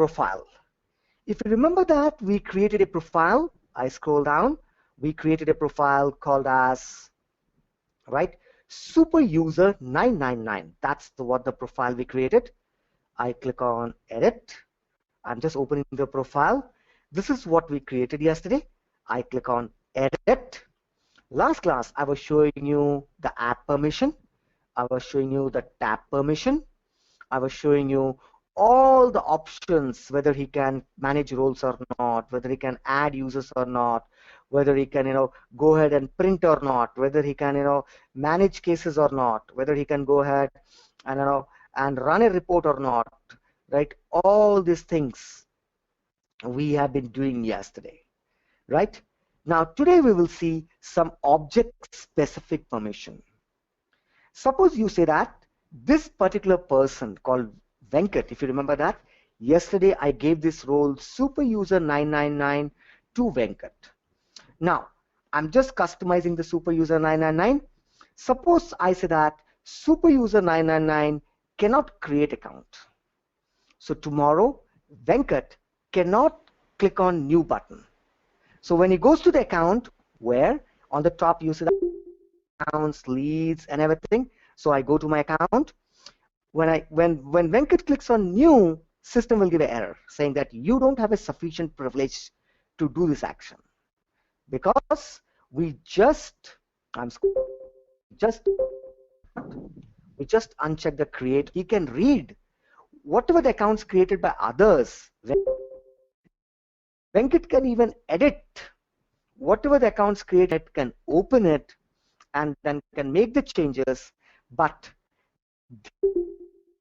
profile. If you remember that we created a profile, I scroll down, we created a profile called as, right, super user 999. That's what the profile we created. I click on edit. I'm just opening the profile. This is what we created yesterday. I click on edit. Last class, I was showing you the app permission. I was showing you the tab permission. I was showing you all the options, whether he can manage roles or not, whether he can add users or not, whether he can, go ahead and print or not, whether he can, manage cases or not, whether he can go ahead and, and run a report or not, right? All these things we have been doing yesterday, right? Now, today we will see some object-specific permission. Suppose you say that this particular person called Venkat, if you remember that, yesterday I gave this role super user 999 to Venkat. Now, I'm just customizing the super user 999. Suppose I say that super user 999 cannot create account. So tomorrow, Venkat cannot click on new button. So when he goes to the account, where on the top you see the accounts, leads, and everything. So I go to my account. When Venkat clicks on new, system will give an error saying that you don't have a sufficient privilege to do this action, because we just uncheck the create. He can read whatever the accounts created by others. Venkat can even edit whatever the accounts created, can open it and then can make the changes, but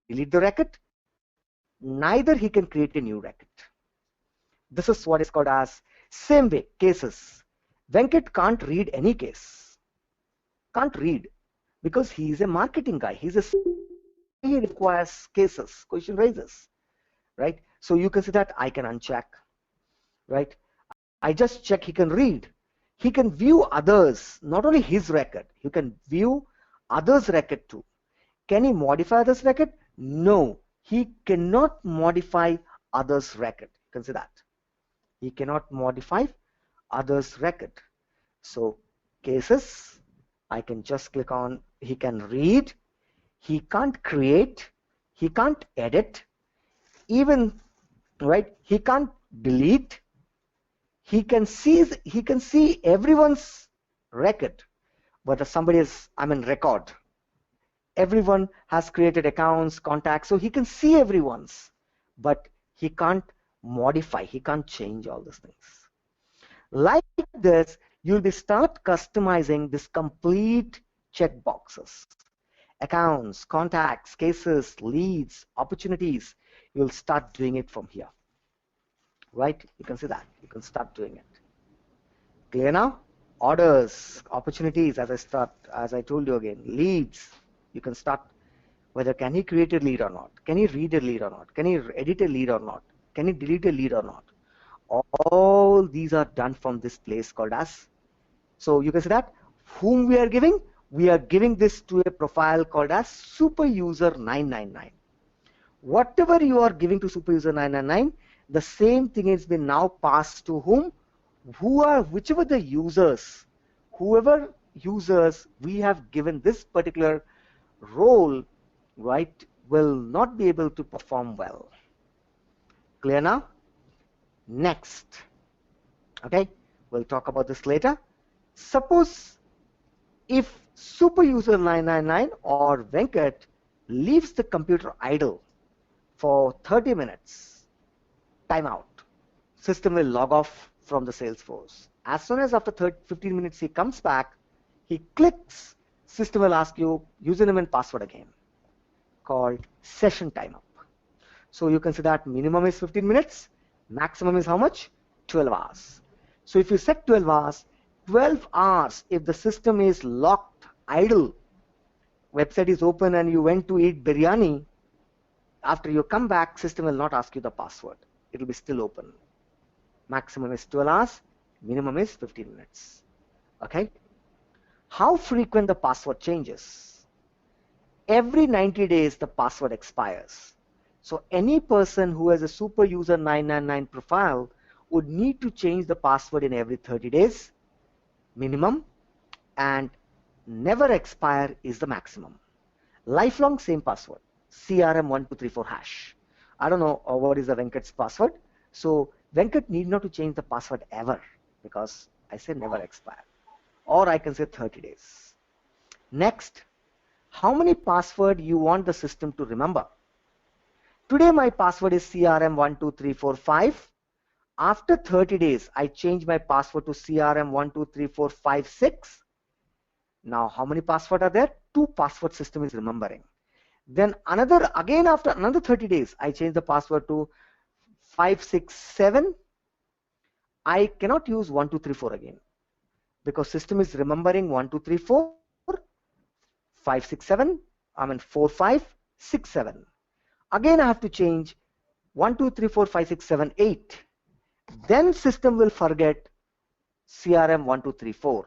delete the record, neither he can create a new record. This is what is called as same way cases. Venkat can't read any case, can't read, because he is a marketing guy. He requires cases, question raises, right? So you can see that I can uncheck, right? I just check he can read. He can view others, not only his record, he can view others' record too. Can he modify this record? No, he cannot modify others' record. You can see that. He cannot modify others' record. So cases, I can just click on, he can read, he can't create, he can't edit, even, right, he can't delete. He can see everyone's record, whether somebody is, record. Everyone has created accounts, contacts, so he can see everyone's, but he can't modify, he can't change all these things. Like this, you'll be start customizing this complete checkboxes, accounts, contacts, cases, leads, opportunities. You'll start doing it from here. Right? You can see that. You can start doing it. Clear now? Orders, opportunities, as I told you again, leads. You can start whether can he create a lead or not? Can he read a lead or not? Can he edit a lead or not? Can he delete a lead or not? All these are done from this place called as. So you can see that whom we are giving? We are giving this to a profile called as super user 999. Whatever you are giving to super user 999, the same thing has been now passed to whom? Whichever the users, whoever users we have given this particular role, right, will not be able to perform well. Clear now? Next. Okay, we'll talk about this later. Suppose if super user 999 or Venkat leaves the computer idle for 30 minutes, timeout, system will log off from the Salesforce. As soon as after 15 minutes he comes back, he clicks, system will ask you username and password again, called session timeout. So you can see that minimum is 15 minutes, maximum is how much? 12 hours. So if you set 12 hours, 12 hours, if the system is locked, idle, website is open and you went to eat biryani, after you come back, system will not ask you the password. It will be still open. Maximum is 12 hours, minimum is 15 minutes. Okay? How frequent the password changes? Every 90 days the password expires. So any person who has a super user 999 profile would need to change the password in every 30 days minimum, and never expire is the maximum. Lifelong same password, CRM1234 hash. I don't know what is the Venkat's password. So Venkat need not to change the password ever, because I say never expire, or I can say 30 days. Next, how many password you want the system to remember? Today my password is CRM12345. After 30 days, I change my password to CRM123456. Now, how many passwords are there? 2 password system is remembering. Then again after another 30 days, I change the password to 567. I cannot use 1234 again, because system is remembering 1234, 567, 4567. Again I have to change 1234567 Then system will forget CRM1234,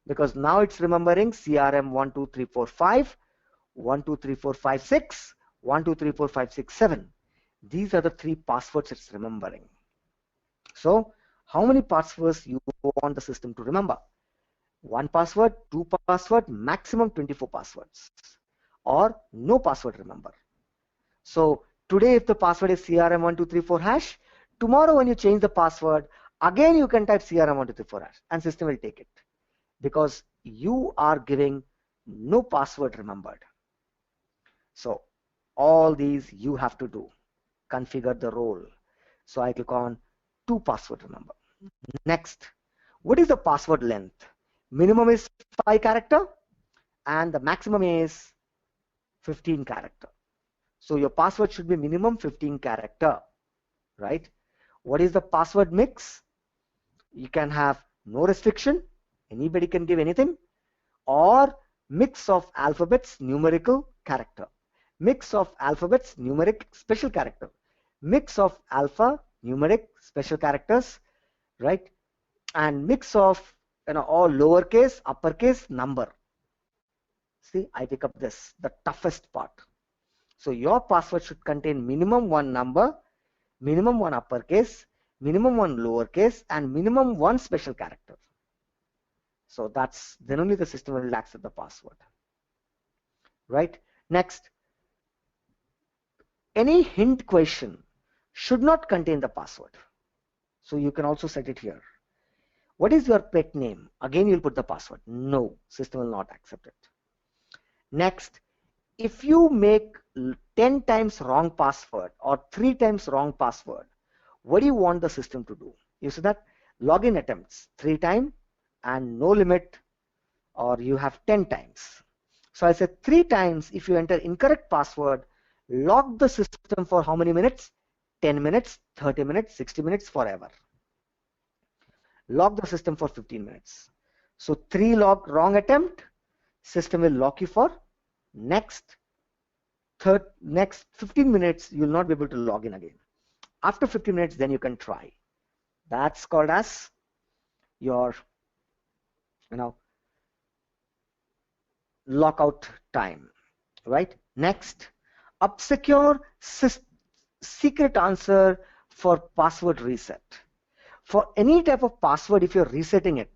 because now it's remembering CRM12345, 123456, 123457. These are the 3 passwords it's remembering. So how many passwords you want the system to remember? 1 password, 2 password, maximum 24 passwords, or no password remember. So today if the password is CRM1234 hash, tomorrow when you change the password, again you can type CRM1234 hash and system will take it, because you are giving no password remembered. So all these you have to do. Configure the role. So I click on 2 password remember. Next, what is the password length? Minimum is 5 character and the maximum is 15 character. So your password should be minimum 15 character, right? What is the password mix? You can have no restriction, anybody can give anything, or mix of alphabets, numerical character, mix of alphabets, numeric, special character, mix of alpha, numeric, special characters, right? And mix of all lowercase, uppercase, number. See, I pick up this, the toughest part. So your password should contain minimum 1 number, minimum 1 uppercase, minimum 1 lowercase, and minimum 1 special character. So then only the system will accept the password, right? Next, any hint question should not contain the password. So you can also set it here. What is your pet name? Again, you'll put the password. No, system will not accept it. Next, if you make 10 times wrong password or 3 times wrong password, what do you want the system to do? You see that login attempts 3 times and no limit, or you have 10 times. So I said 3 times. If you enter incorrect password, log the system for how many minutes? 10 minutes, 30 minutes, 60 minutes, forever. Log the system for 15 minutes. So 3 wrong attempt, system will lock you for next 15 minutes. You will not be able to log in again. After 15 minutes, then you can try. That's called as your lockout time, right? Next, upsecure secret answer for password reset. For any type of password, if you're resetting it,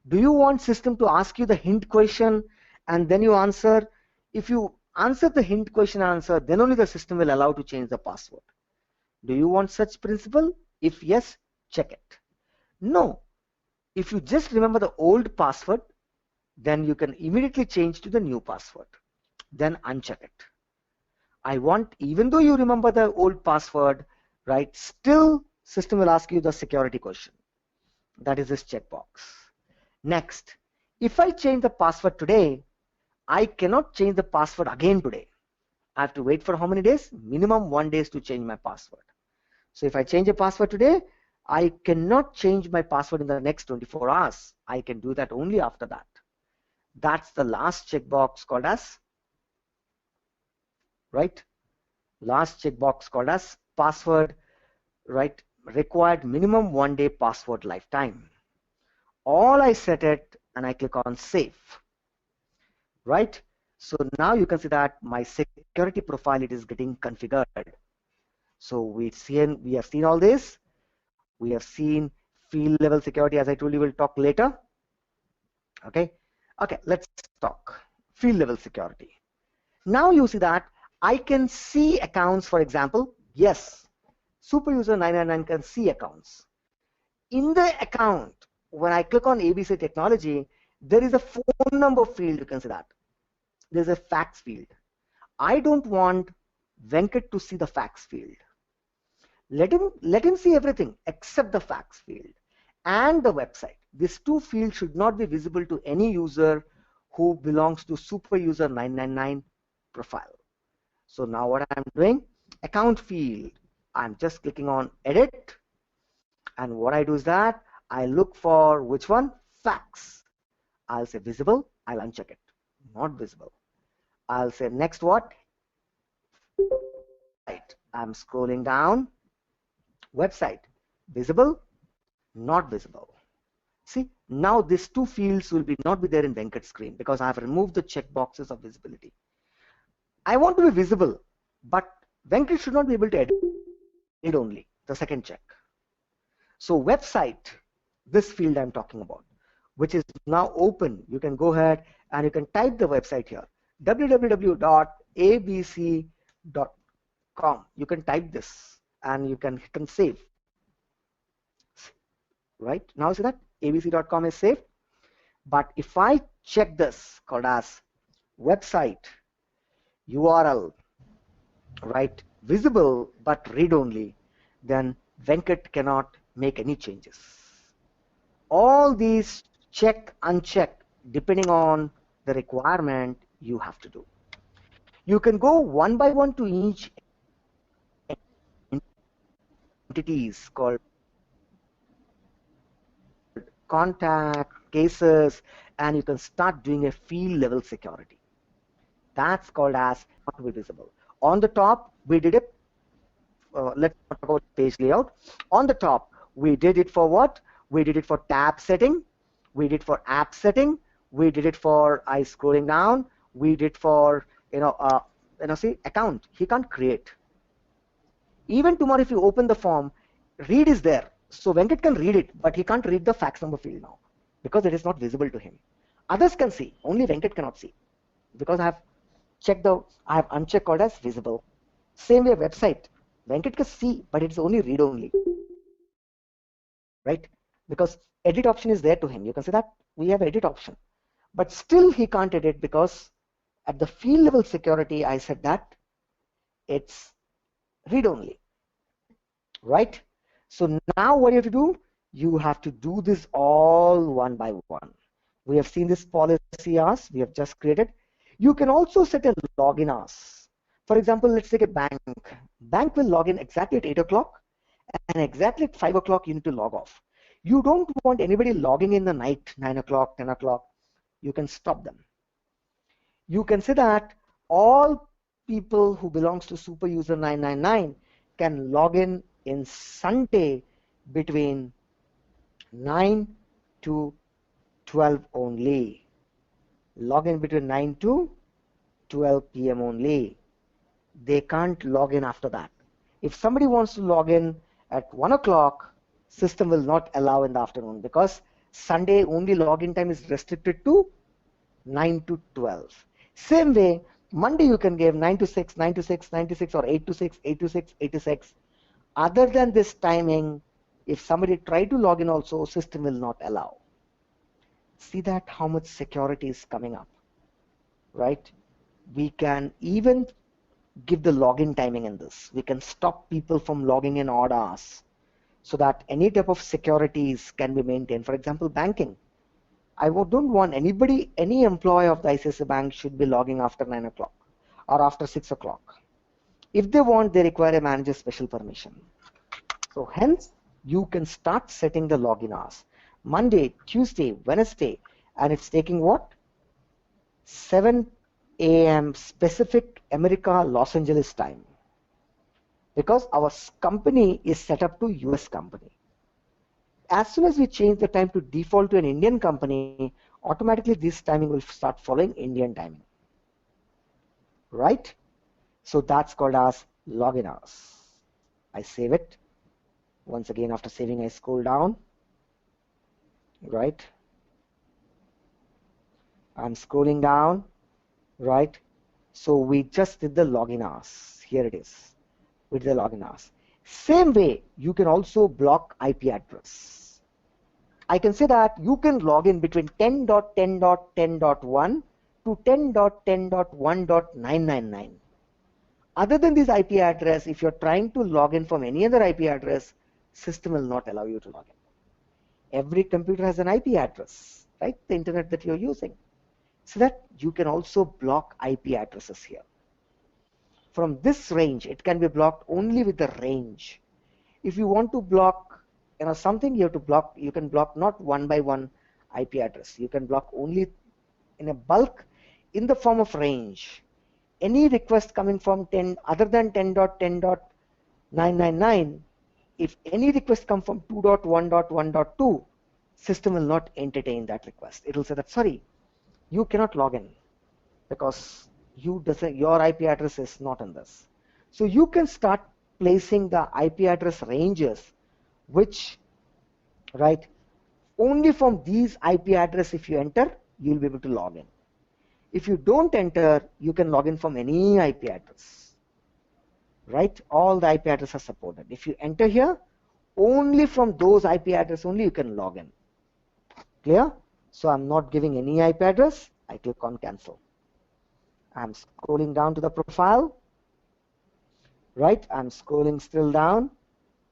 do you want system to ask you the hint question and then you answer? If you answer the hint question answer, then only the system will allow to change the password. Do you want such principle? If yes, check it. No. If you just remember the old password, then you can immediately change to the new password. Then uncheck it. I want, even though you remember the old password, right, still system will ask you the security question. That is this checkbox. Next, if I change the password today, I cannot change the password again today. I have to wait for how many days? Minimum 1 day to change my password. So if I change a password today, I cannot change my password in the next 24 hours. I can do that only after that. That's the last checkbox called as, right? Last checkbox called as password, right? Required minimum 1 day password lifetime. All I set it and I click on save, right? So now you can see that my security profile, it is getting configured. So we have seen all this. We have seen field level security, as I told you, we'll talk later. Okay. Okay, let's talk field level security. Now you see that I can see accounts, for example. Yes, super user 999 can see accounts. In the account, when I click on ABC technology, there is a phone number field. You can see that there's a fax field. I don't want Venkat to see the fax field. Let him see everything except the fax field and the website. These two fields should not be visible to any user who belongs to super user 999 profile. So now what I'm doing, account field, I'm just clicking on edit, and what I do is that I look for which one, fax. I'll say visible, I'll uncheck it, not visible. I'll say next what, right. I'm scrolling down, website, visible, not visible. See, now these two fields will not be there in Venkat's screen because I have removed the checkboxes of visibility. I want to be visible, but Venkat should not be able to edit it only, the second check. So website, this field I'm talking about, which is now open, you can go ahead and you can type the website here, www.abc.com. You can type this and you can hit and save. Right now, see that abc.com is saved. But if I check this called as website URL, right, visible but read only, then Venkat cannot make any changes. All these check, uncheck, depending on the requirement you have to do. You can go one by one to each entities called contact, cases, and you can start doing a field level security. That's called as not to be visible. On the top, we did it. Let's talk about page layout. On the top, we did it for what? We did it for tab setting. We did for app setting. We did it for scrolling down. We did for see account. He can't create. Even tomorrow, if you open the form, read is there. So Venkat can read it, but he can't read the fax number field now because it is not visible to him. Others can see, only Venkat cannot see because I have unchecked called as visible. Same way website, Venkat can see, but it's only read only, right? Because edit option is there to him. You can see that we have edit option, but still he can't edit because at the field level security, I said that it's read only, right? So now what you have to do, you have to do this all one by one. We have seen this policy hours we have just created. You can also set a login hours. For example, let's take a bank. Bank will log in exactly at 8 o'clock and exactly at 5 o'clock you need to log off. You don't want anybody logging in the night, 9 o'clock, 10 o'clock. You can stop them. You can say that all people who belongs to super user 999 can log in Sunday between 9 to 12 only. Log in between 9 to 12 p.m. only. They can't log in after that. If somebody wants to log in at 1 o'clock, system will not allow in the afternoon because Sunday only login time is restricted to 9 to 12. Same way, Monday you can give 9 to 6, 9 to 6, 9 to 6, or 8 to 6, 8 to 6, 8 to 6. Other than this timing, if somebody try to log in also, system will not allow. See that how much security is coming up, right? We can even give the login timing in this. We can stop people from logging in odd hours so that any type of securities can be maintained. For example, banking. I don't want anybody, any employee of the ICICI Bank should be logging after 9 o'clock or after 6 o'clock. If they want, they require a manager's special permission. So hence, you can start setting the login hours. Monday, Tuesday, Wednesday, and it's taking what? 7 a.m. specific America, Los Angeles time. Because our company is set up to US company. As soon as we change the time to default to an Indian company, automatically this timing will start following Indian timing. right? So that's called as login hours. I save it. Once again, after saving, I scroll down, right? I'm scrolling down, right? So we just did the login hours. Here it is. We did the login hours. Same way, you can also block IP address. I can say that you can log in between 10.10.10.1 to 10.10.1.999. Other than this IP address, if you're trying to log in from any other IP address, system will not allow you to log in. Every computer has an IP address, right? The internet that you're using. So that you can also block IP addresses here. From this range, it can be blocked only with the range. If you want to block, something, you have to block. You can block not one by one IP address. You can block only in a bulk in the form of range. Any request coming from 10 other than 10.10.999, if any request come from 2.1.1.2, system will not entertain that request. It will say that, sorry, you cannot log in because your IP address is not in this. So you can start placing the IP address ranges, which, right, only from these IP address, if you enter, you'll be able to log in. If you don't enter, you can log in from any IP address, right? All the IP addresses are supported. If you enter here, only from those IP address only you can log in. Clear? So I'm not giving any IP address. I click on cancel. I'm scrolling down to the profile, right? I'm scrolling still down,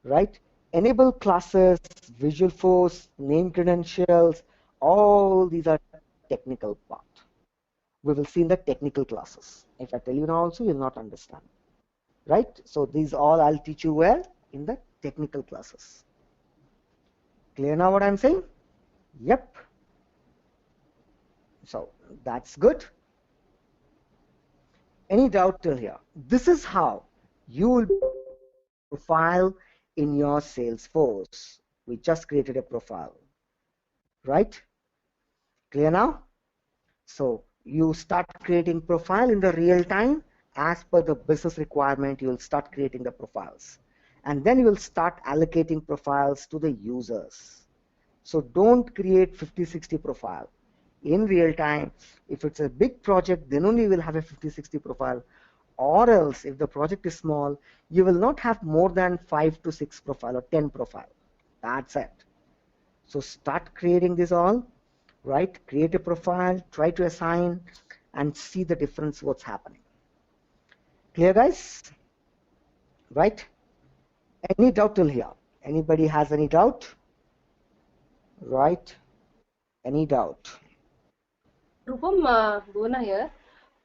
right? Enable classes, visual force, name credentials, all these are technical part. We will see in the technical classes. If I tell you now also, you'll not understand, right? So these all I'll teach you where? In the technical classes. Clear now what I'm saying? Yep. So that's good. Any doubt till here? This is how you will profile in your Salesforce. We just created a profile, right? Clear now? So you start creating profile in the real time as per the business requirement. You will start creating the profiles, and then you will start allocating profiles to the users. So don't create 50-60 profile. In real time, if it's a big project, then only you will have a 50-60 profile, or else if the project is small, you will not have more than 5 to 6 profile or 10 profile. That's it. So start creating this all, right? Create a profile, try to assign, and see the difference what's happening. Clear, guys? Right? Any doubt till here? Anybody has any doubt? Right? Any doubt? Rupam, Bhuvana here.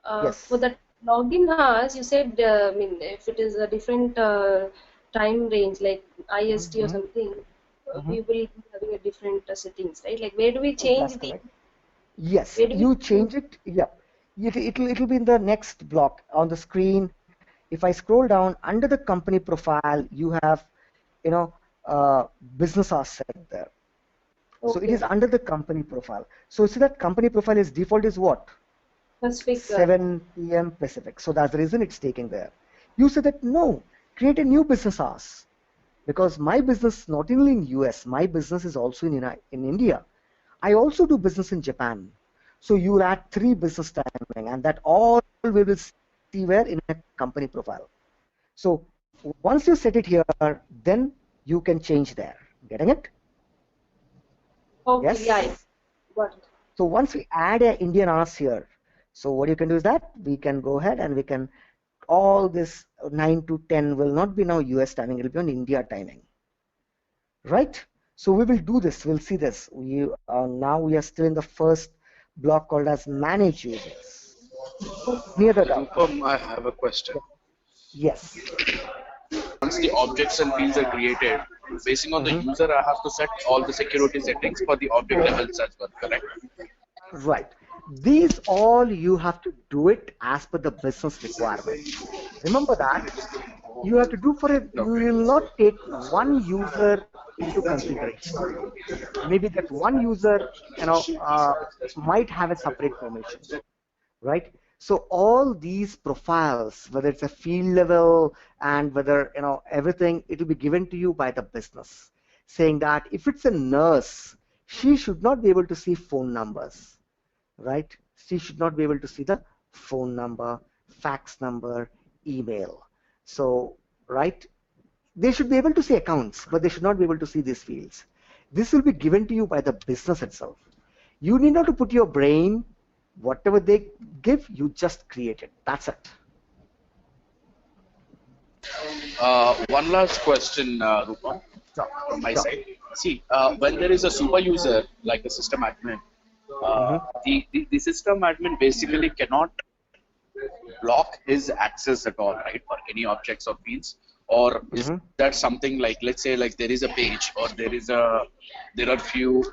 Yes. For the login hours, you said, I mean, if it is a different time range, like IST or something, we will be having a different settings, right? Like, where do we change That's the? correct. Yes, Where do we you change it. Yeah, it'll be in the next block on the screen. If I scroll down under the company profile, you have, you know, business hours set there. So it is under the company profile. So see that company profile is default is what? Pacific. 7 p.m. Pacific. So that's the reason it's taking there. You say that no, create a new business hours, because my business not only in US, my business is also in India. I also do business in Japan. So you will add 3 business timing, and that all we will see where in a company profile. So once you set it here, then you can change there. Getting it? Okay, Yes. yeah, got it. So once we add an Indian hours here, so what you can do is that we can go ahead and we can, all this 9 to 10 will not be now US timing, it will be on India timing, right? So we will do this, we'll see this. Now we are still in the first block called as manage users. Near the doubt. I have a question. Yes. Once the objects and fields are created, basing on the user, I have to set all the security settings for the object levels as well, correct? Right. These all you have to do it as per the business requirement. Remember that you have to do for it. You will not take one user into consideration. Maybe that one user, might have a separate permission, right? So all these profiles, whether it's a field level and whether, everything, it will be given to you by the business, saying that if it's a nurse, she should not be able to see phone numbers, right? She should not be able to see the phone number, fax number, email. So, right, they should be able to see accounts, but they should not be able to see these fields. This will be given to you by the business itself. You need not to put your brain, whatever they give, you just create it. That's it. One last question, Rupa, from my side. See, when there is a super user like a system admin, the system admin basically cannot block his access at all, right, for any objects or fields? Or is that something like, let's say, like there is a page or there are few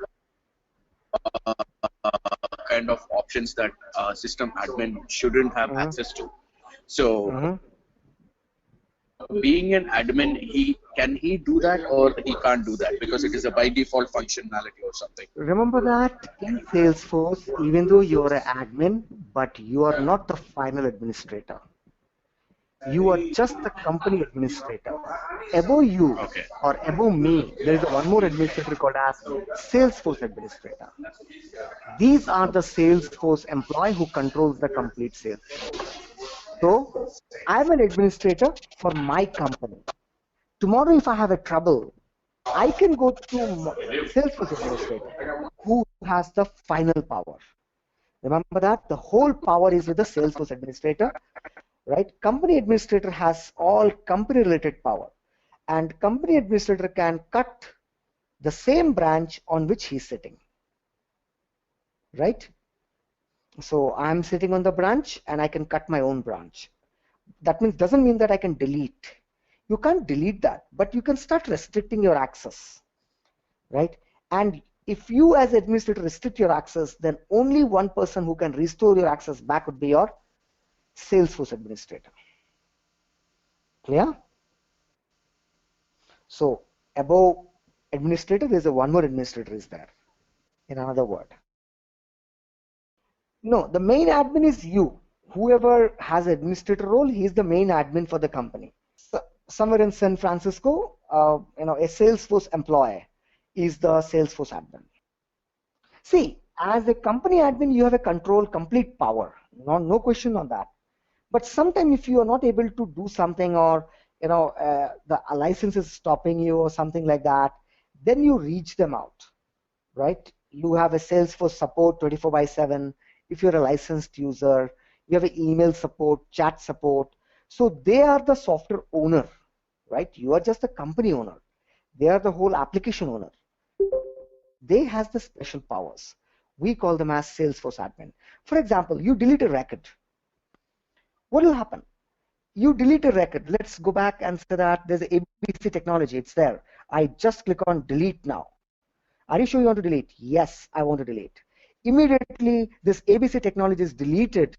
kind of options that system admin shouldn't have access to. So, being an admin, can he do that or he can't do that because it is a by default functionality or something? Remember that in Salesforce, even though you're an admin, but you are not the final administrator. You are just the company administrator. Above you or above me, there is one more administrator called as Salesforce administrator. These are the Salesforce employee who controls the complete Salesforce. So I'm an administrator for my company. Tomorrow, if I have a trouble, I can go to Salesforce administrator who has the final power. Remember that the whole power is with the Salesforce administrator. Right? Company administrator has all company related power, and company administrator can cut the same branch on which he's sitting. Right? So I'm sitting on the branch and I can cut my own branch. That doesn't mean that I can delete. You can't delete that, but you can start restricting your access. Right? And if you as administrator restrict your access, then only one person who can restore your access back would be your Salesforce administrator. Clear? So above administrator, there's one more administrator is there, in another word. No, the main admin is you. Whoever has administrator role, he's the main admin for the company. So, somewhere in San Francisco, a Salesforce employee is the Salesforce admin. See, as a company admin, you have a complete power. No question on that. But sometimes if you are not able to do something, or the license is stopping you or something like that, then you reach them out, right? You have a Salesforce support 24/7. If you're a licensed user, you have an email support, chat support. So they are the software owner, right? You are just the company owner. They are the whole application owner. They has the special powers. We call them as Salesforce admin. For example, you delete a record. What will happen? You delete a record. Let's go back and say that there's ABC technology. It's there. I just click on delete now. Are you sure you want to delete? Yes, I want to delete. Immediately, this ABC technology is deleted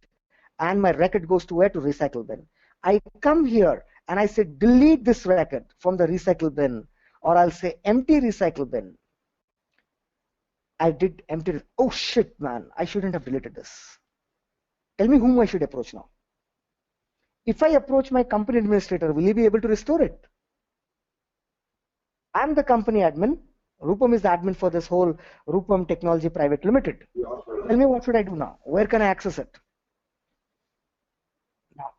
and my record goes to where? To recycle bin. I come here and I say delete this record from the recycle bin, or I'll say empty recycle bin. I did empty. Oh shit, man, I shouldn't have deleted this. Tell me whom I should approach now. If I approach my company administrator, will he be able to restore it? I'm the company admin. Rupam is the admin for this whole Rupam Technology Private Limited. Tell me, what should I do now? Where can I access it? Now,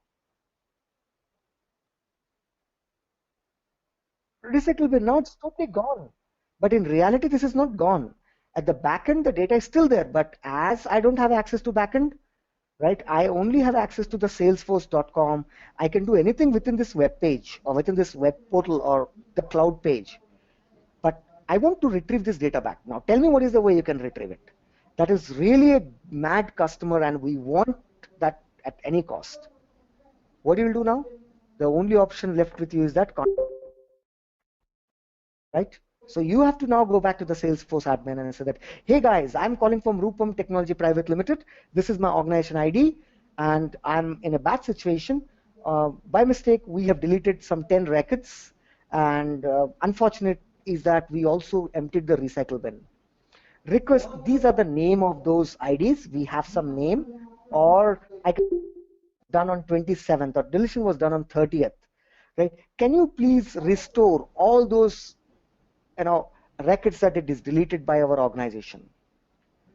recycle bin, now it's totally gone. But in reality, this is not gone. At the backend, the data is still there. But as I don't have access to backend, right? I only have access to the salesforce.com. I can do anything within this web page or within this web portal or the cloud page. But I want to retrieve this data back. Now tell me, what is the way you can retrieve it? That is really a mad customer and we want that at any cost. What you will do now? The only option left with you is that, right? So you have to now go back to the Salesforce admin and say that, hey guys, I'm calling from Rupam Technology Private Limited. This is my organization ID and I'm in a bad situation. By mistake, we have deleted some 10 records, and unfortunate is that we also emptied the recycle bin. Request, these are the name of those IDs. We have some name, or I can done on 27th or deletion was done on 30th, right? Can you please restore all those, records that it is deleted by our organization?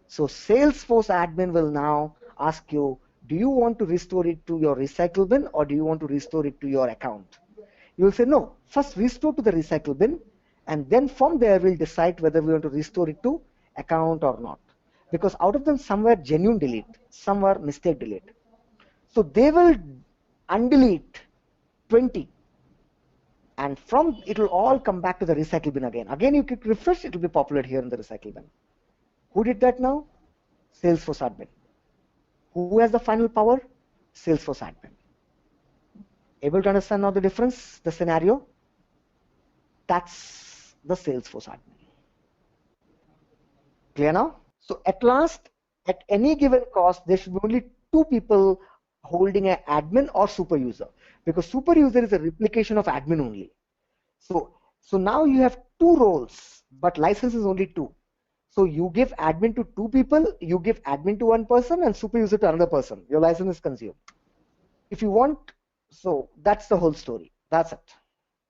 So Salesforce admin will now ask you, do you want to restore it to your recycle bin or do you want to restore it to your account? You will say, no, first restore to the recycle bin, and then from there we'll decide whether we want to restore it to account or not. Because out of them, some were genuine delete, some were mistake delete. So they will undelete 20, and from it will all come back to the recycle bin again. Again, you click refresh, it will be populated here in the recycle bin. Who did that now? Salesforce admin. Who has the final power? Salesforce admin. Able to understand now the difference, the scenario? That's the Salesforce admin. Clear now? So at last, at any given cost, there should be only two people holding an admin or super user, because super user is a replication of admin only. So now you have two roles, but license is only two. So you give admin to two people, you give admin to one person and super user to another person. Your license is consumed. If you want, so that's the whole story. That's it.